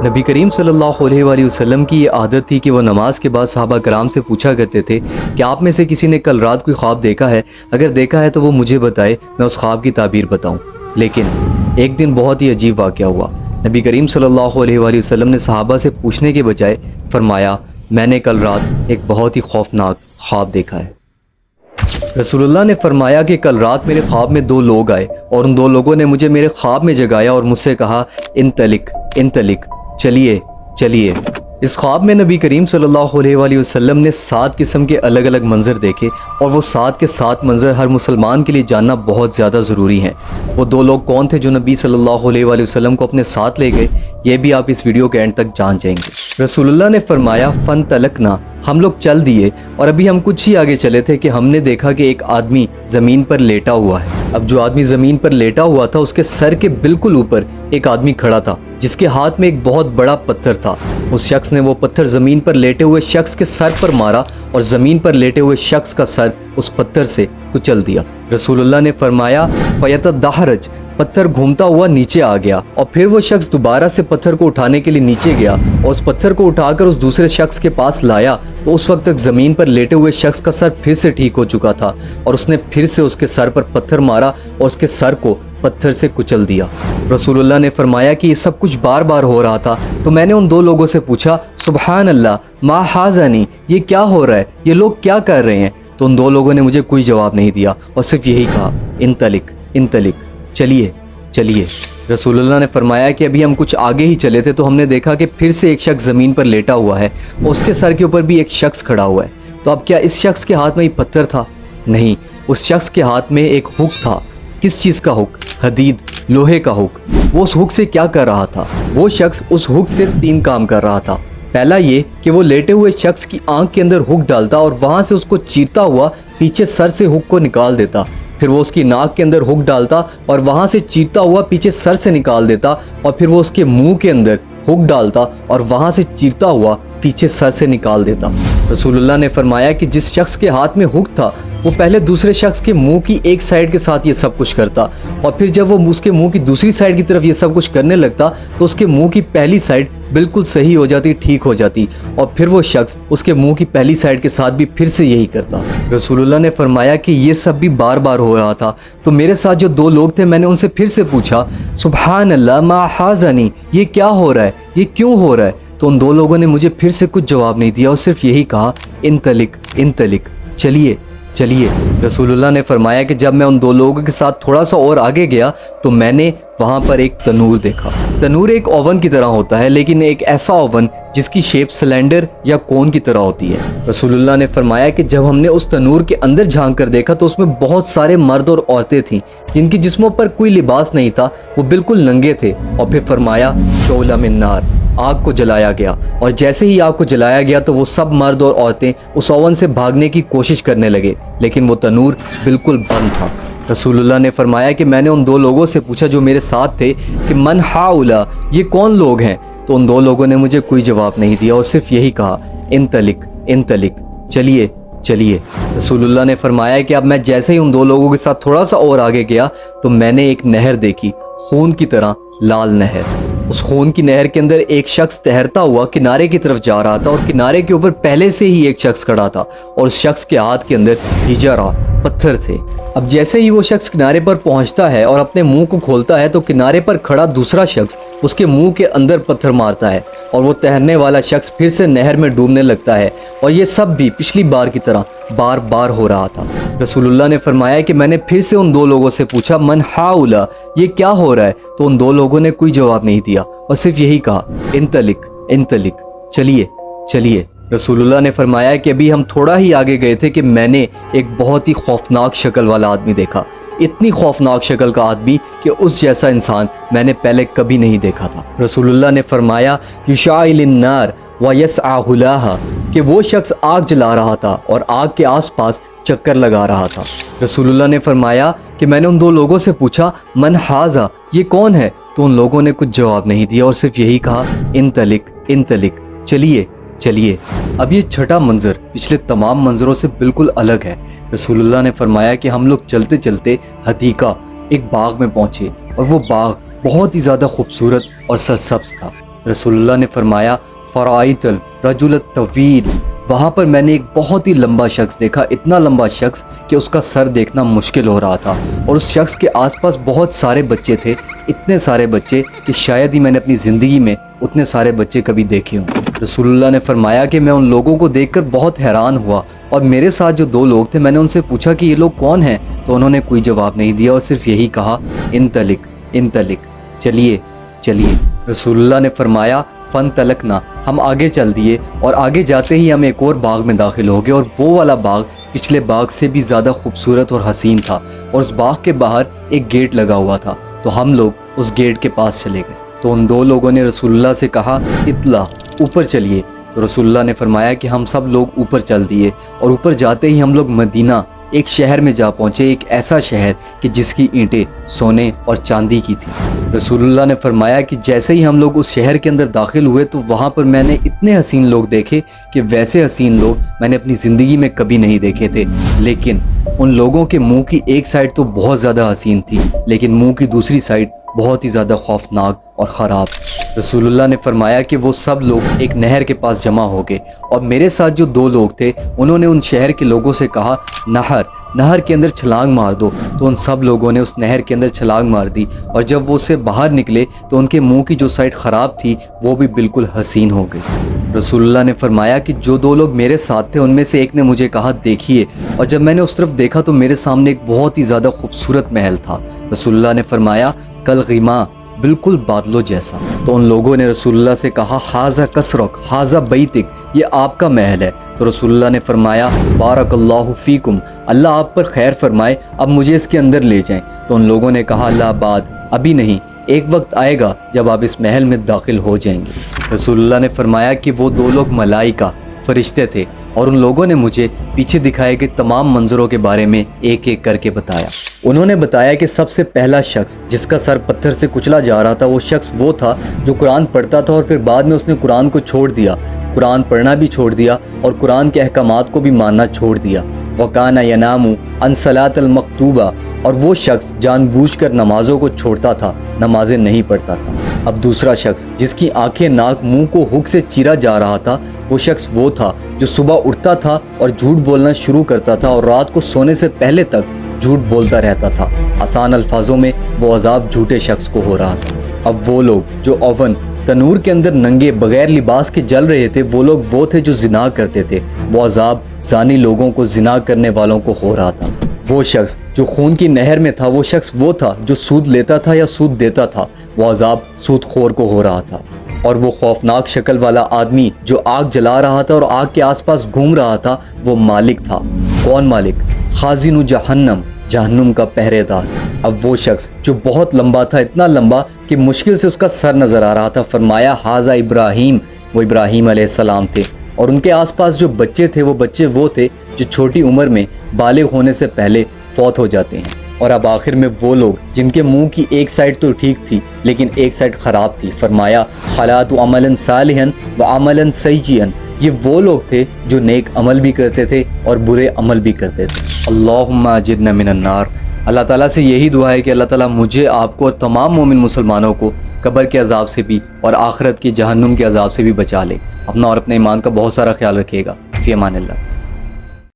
نبی کریم صلی اللہ علیہ وآلہ وسلم کی یہ عادت تھی کہ وہ نماز کے بعد صحابہ کرام سے پوچھا کرتے تھے کہ آپ میں سے کسی نے کل رات کوئی خواب دیکھا ہے؟ اگر دیکھا ہے تو وہ مجھے بتائے، میں اس خواب کی تعبیر بتاؤں۔ لیکن ایک دن بہت ہی عجیب واقعہ ہوا۔ نبی کریم صلی اللہ علیہ وآلہ وسلم نے صحابہ سے پوچھنے کے بجائے فرمایا، میں نے کل رات ایک بہت ہی خوفناک خواب دیکھا ہے۔ رسول اللہ نے فرمایا کہ کل رات میرے خواب میں دو لوگ آئے اور ان دو لوگوں نے مجھے میرے خواب میں جگایا اور مجھ سے کہا، انطلق انطلق، چلیے چلیے۔ اس خواب میں نبی کریم صلی اللہ علیہ وآلہ وسلم نے 7 قسم کے الگ الگ منظر دیکھے، اور وہ 7 کے 7 منظر ہر مسلمان کے لیے جاننا بہت زیادہ ضروری ہیں۔ وہ دو لوگ کون تھے جو نبی صلی اللہ علیہ وآلہ وسلم کو اپنے ساتھ لے گئے، یہ بھی آپ اس ویڈیو کے اینڈ تک جان جائیں گے۔ رسول اللہ نے فرمایا، فانطلقنا، ہم لوگ چل دیے، اور ابھی ہم کچھ ہی آگے چلے تھے کہ ہم نے دیکھا کہ ایک آدمی زمین پر لیٹا ہوا ہے۔ اب جو آدمی زمین پر لیٹا ہوا تھا، اس کے سر کے بالکل اوپر ایک آدمی کھڑا تھا جس کے ہاتھ میں ایک بہت بڑا پتھر تھا۔ اس شخص نے وہ پتھر زمین پر لیٹے ہوئے شخص کے سر پر مارا اور زمین پر لیٹے ہوئے شخص کا سر اس پتھر سے کچل دیا۔ رسول اللہ نے فرمایا، فیتدحرج، پتھر گھومتا ہوا نیچے آ گیا، اور پھر وہ شخص دوبارہ سے پتھر کو اٹھانے کے لیے نیچے گیا اور اس پتھر کو اٹھا کر اس دوسرے شخص کے پاس لایا، تو اس وقت تک زمین پر لیٹے ہوئے شخص کا سر پھر سے ٹھیک ہو چکا تھا، اور اس نے پھر سے اس کے سر پر پتھر مارا اور اس کے سر کو پتھر سے کچل دیا۔ رسول اللہ نے فرمایا کہ یہ سب کچھ بار بار ہو رہا تھا، تو میں نے ان دو لوگوں سے پوچھا، سبحان اللہ، ما ھذانی، یہ کیا ہو رہا ہے، یہ لوگ کیا کر رہے ہیں؟ تو ان دو لوگوں نے مجھے کوئی جواب نہیں دیا اور صرف یہی کہا، انطلق انطلق، چلیے چلیے۔ رسول اللہ نے فرمایا کہ ابھی ہم کچھ آگے ہی چلے تھے تو ہم نے دیکھا کہ پھر سے ایک شخص زمین پر لیٹا ہوا ہے اور اس کے سر کے اوپر بھی ایک شخص کھڑا ہوا ہے۔ تو اب کیا اس شخص کے ہاتھ میں یہ پتھر تھا؟ نہیں، اس شخص کے ہاتھ میں ایک ہک تھا۔ کس چیز کا ہک؟ حدید، لوہے کا ہک۔ وہ اس ہک سے کیا کر رہا تھا؟ وہ شخص اس ہک سے 3 کام کر رہا تھا۔ پہلا یہ کہ وہ لیٹے ہوئے شخص کی آنکھ کے اندر ہک ڈالتا اور وہاں سے اس کو چیرتا ہوا پیچھے سر سے ہک کو نکال دیتا، پھر وہ اس کی ناک کے اندر ہک ڈالتا اور وہاں سے چیرتا ہوا پیچھے سر سے نکال دیتا، اور پھر وہ اس کے منہ کے اندر ہک ڈالتا اور وہاں سے چیرتا ہوا پیچھے سر سے نکال دیتا۔ رسول اللہ نے فرمایا کہ جس شخص کے ہاتھ میں ہک تھا وہ پہلے دوسرے شخص کے منہ کی ایک سائڈ کے ساتھ یہ سب کچھ کرتا، اور پھر جب وہ اس کے منہ کی دوسری سائڈ کی طرف یہ سب کچھ کرنے لگتا تو اس کے منہ کی پہلی سائڈ بالکل صحیح ہو جاتی، ٹھیک ہو جاتی، اور پھر وہ شخص اس کے منہ کی پہلی سائڈ کے ساتھ بھی پھر سے یہی کرتا۔ رسول اللہ نے فرمایا کہ یہ سب بھی بار بار ہو رہا تھا، تو میرے ساتھ جو 2 لوگ تھے، میں نے ان سے پھر سے پوچھا، سبحان اللہ، ما ھذانی، یہ کیا ہو رہا ہے، یہ کیوں ہو رہا ہے؟ تو ان 2 لوگوں نے مجھے پھر سے کچھ جواب نہیں دیا اور صرف یہی کہا، انطلق انطلق، چلیے چلیے۔ رسول اللہ نے فرمایا کہ جب میں ان 2 لوگوں کے ساتھ تھوڑا سا اور آگے گیا تو میں نے وہاں پر ایک تنور دیکھا۔ تنور ایک اوون کی طرح ہوتا ہے، لیکن ایک ایسا اوون جس کی شیپ سلنڈر یا کون کی طرح ہوتی ہے۔ رسول اللہ نے فرمایا کہ جب ہم نے اس تنور کے اندر جھانک کر دیکھا تو اس میں بہت سارے مرد اور عورتیں تھیں جن کی جسموں پر کوئی لباس نہیں تھا، وہ بالکل ننگے تھے، اور پھر فرمایا، شعلہ من نار، آگ کو جلایا گیا، اور جیسے ہی آگ کو جلایا گیا تو وہ سب مرد اور عورتیں اس اوون سے بھاگنے کی کوشش کرنے لگے، لیکن وہ تنور بالکل بند تھا۔ رسول اللہ نے فرمایا کہ میں نے ان 2 لوگوں سے پوچھا جو میرے ساتھ تھے کہ من ہؤلاء، یہ کون لوگ ہیں؟ تو ان 2 لوگوں نے مجھے کوئی جواب نہیں دیا اور صرف یہی کہا، انطلق انطلق، چلیے چلیے۔ رسول اللہ نے فرمایا کہ اب میں جیسے ہی ان 2 لوگوں کے ساتھ تھوڑا سا اور آگے گیا تو میں نے ایک نہر دیکھی، خون کی طرح لال نہر۔ اس خون کی نہر کے اندر ایک شخص تیرتا ہوا کنارے کی طرف جا رہا تھا، اور کنارے کے اوپر پہلے سے ہی ایک شخص کھڑا تھا، اور اس شخص کے ہاتھ کے اندر حجارہ، پتھر تھے۔ اب جیسے ہی وہ شخص کنارے پر پہنچتا ہے اور اپنے منہ کو کھولتا ہے تو کنارے پر کھڑا دوسرا شخص اس کے منہ کے اندر پتھر مارتا ہے، اور وہ تیرنے والا شخص پھر سے نہر میں ڈوبنے لگتا ہے، اور یہ سب بھی پچھلی بار کی طرح بار بار ہو رہا تھا۔ رسول اللہ نے فرمایا کہ میں نے پھر سے ان 2 لوگوں سے پوچھا، من ہؤلاء، یہ کیا ہو رہا ہے؟ تو ان 2 لوگوں نے کوئی جواب نہیں دیا اور صرف یہی کہا، انطلق انطلق، چلیے چلیے۔ رسول اللہ نے فرمایا کہ ابھی ہم تھوڑا ہی آگے گئے تھے کہ میں نے ایک بہت ہی خوفناک شکل والا آدمی دیکھا، اتنی خوفناک شکل کا آدمی کہ اس جیسا انسان میں نے پہلے کبھی نہیں دیکھا تھا۔ رسول اللہ نے فرمایا، یشعل النار ویسعى حلاها، کہ وہ شخص آگ جلا رہا تھا اور آگ کے آس پاس چکر لگا رہا تھا۔ رسول اللہ نے فرمایا کہ میں نے ان 2 لوگوں سے پوچھا، من ھذا، یہ کون ہے؟ تو ان لوگوں نے کچھ جواب نہیں دیا اور صرف یہی کہا، انطلق انطلق، چلیے چلیے۔ اب یہ چھٹا منظر پچھلے تمام منظروں سے بالکل الگ ہے۔ رسول اللہ نے فرمایا کہ ہم لوگ چلتے چلتے حدیقہ، ایک باغ میں پہنچے، اور وہ باغ بہت ہی زیادہ خوبصورت اور سرسبز تھا۔ رسول اللہ نے فرمایا فرائت الرجل الطویل، وہاں پر میں نے ایک بہت ہی لمبا شخص دیکھا، اتنا لمبا شخص کہ اس کا سر دیکھنا مشکل ہو رہا تھا، اور اس شخص کے آس پاس بہت سارے بچے تھے، اتنے سارے بچے کہ شاید ہی میں نے اپنی زندگی میں اتنے سارے بچے کبھی دیکھے ہوں۔ رسول اللہ نے فرمایا کہ میں ان لوگوں کو دیکھ کر بہت حیران ہوا، اور میرے ساتھ جو 2 لوگ تھے میں نے ان سے پوچھا کہ یہ لوگ کون ہیں، تو انہوں نے کوئی جواب نہیں دیا اور صرف یہی کہا انطلق انطلق، چلیے چلیے۔ رسول اللہ نے فرمایا فانطلقنا، ہم آگے چل دیے، اور آگے جاتے ہی ہم ایک اور باغ میں داخل ہو گئے، اور وہ والا باغ پچھلے باغ سے بھی زیادہ خوبصورت اور حسین تھا، اور اس باغ کے باہر ایک گیٹ لگا ہوا تھا، تو ہم لوگ اس گیٹ کے پاس چلے گئے۔ تو ان 2 لوگوں نے رسول اللہ سے کہا اطلع، اوپر چلیے، تو رسول اللہ نے فرمایا کہ ہم سب لوگ اوپر چل دیے، اور اوپر جاتے ہی ہم لوگ مدینہ ایک شہر میں جا پہنچے، ایک ایسا شہر کہ جس کی اینٹیں سونے اور چاندی کی تھی۔ رسول اللہ نے فرمایا کہ جیسے ہی ہم لوگ اس شہر کے اندر داخل ہوئے تو وہاں پر میں نے اتنے حسین لوگ دیکھے کہ ویسے حسین لوگ میں نے اپنی زندگی میں کبھی نہیں دیکھے تھے، لیکن ان لوگوں کے منہ کی ایک سائڈ تو بہت زیادہ حسین تھی، لیکن منہ کی دوسری سائڈ بہت ہی زیادہ خوفناک اور خراب۔ رسول اللہ نے فرمایا کہ وہ سب لوگ ایک نہر کے پاس جمع ہو گئے، اور میرے ساتھ جو 2 لوگ تھے انہوں نے ان شہر کے لوگوں سے کہا نہر کے اندر چھلانگ مار دو، تو ان سب لوگوں نے اس نہر کے اندر چھلانگ مار دی، اور جب وہ سے باہر نکلے تو ان کے منہ کی جو سائڈ خراب تھی وہ بھی بالکل حسین ہو گئی۔ رسول اللہ نے فرمایا کہ جو 2 لوگ میرے ساتھ تھے ان میں سے ایک نے مجھے کہا دیکھیے، اور جب میں نے اس طرف دیکھا تو میرے سامنے ایک بہت ہی زیادہ خوبصورت محل تھا۔ رسول اللہ نے فرمایا کالغما، بالکل بادلوں جیسا۔ تو ان لوگوں نے رسول اللہ سے کہا ھذا قصرک ھذا بیتک، یہ آپ کا محل ہے۔ تو رسول اللہ نے فرمایا بارک اللہ فیکم، اللہ آپ پر خیر فرمائے، اب مجھے اس کے اندر لے جائیں۔ تو ان لوگوں نے کہا لا بعد، ابھی نہیں، ایک وقت آئے گا جب آپ اس محل میں داخل ہو جائیں گے۔ رسول اللہ نے فرمایا کہ وہ 2 لوگ ملائکہ فرشتے تھے، اور ان لوگوں نے مجھے پیچھے دکھائے گئے تمام منظروں کے بارے میں ایک ایک کر کے بتایا۔ انہوں نے بتایا کہ سب سے پہلا شخص جس کا سر پتھر سے کچلا جا رہا تھا وہ شخص وہ تھا جو قرآن پڑھتا تھا، اور پھر بعد میں اس نے قرآن کو چھوڑ دیا، قرآن پڑھنا بھی چھوڑ دیا اور قرآن کے احکامات کو بھی ماننا چھوڑ دیا۔ وَكَانَ يَنَامُ عَنْ صَلَاةِ الْمَكْتُوبَةِ، اور وہ شخص جان بوجھ کر نمازوں کو چھوڑتا تھا، نمازیں نہیں پڑھتا تھا۔ اب دوسرا شخص جس کی آنکھیں ناک منہ کو ہک سے چیرا جا رہا تھا وہ شخص وہ تھا جو صبح اٹھتا تھا اور جھوٹ بولنا شروع کرتا تھا، اور رات کو سونے سے پہلے تک جھوٹ بولتا رہتا تھا۔ آسان الفاظوں میں وہ عذاب جھوٹے شخص کو ہو رہا تھا۔ اب وہ لوگ جو اوون تنور کے اندر ننگے بغیر لباس کے جل رہے تھے وہ لوگ وہ تھے جو زنا کرتے تھے، وہ عذاب زانی لوگوں کو زنا کرنے والوں کو ہو رہا تھا۔ وہ شخص جو خون کی نہر میں تھا وہ شخص وہ تھا جو سود لیتا تھا یا سود دیتا تھا، وہ عذاب سود خور کو ہو رہا تھا۔ اور وہ خوفناک شکل والا آدمی جو آگ جلا رہا تھا اور آگ کے آس پاس گھوم رہا تھا وہ مالک تھا۔ کون مالک؟ خازن جہنم، جہنم کا پہرے دار۔ اب وہ شخص جو بہت لمبا تھا، اتنا لمبا کہ مشکل سے اس کا سر نظر آ رہا تھا، فرمایا ھذا ابراہیم، وہ ابراہیم علیہ السلام تھے، اور ان کے آس پاس جو بچے تھے وہ بچے وہ تھے جو چھوٹی عمر میں بالغ ہونے سے پہلے فوت ہو جاتے ہیں۔ اور اب آخر میں وہ لوگ جن کے منہ کی ایک سائڈ تو ٹھیک تھی لیکن ایک سائڈ خراب تھی، فرمایا خلات عملا صالحا وعملا سیئا، یہ وہ لوگ تھے جو نیک عمل بھی کرتے تھے اور برے عمل بھی کرتے تھے۔ اللہم اجرنا من النار، اللہ تعالیٰ سے یہی دعا ہے کہ اللہ تعالیٰ مجھے، آپ کو اور تمام مومن مسلمانوں کو قبر کے عذاب سے بھی اور آخرت کی جہنم کے عذاب سے بھی بچا لے۔ اپنا اور اپنے ایمان کا بہت سارا خیال رکھیے گا۔ فی امان اللہ۔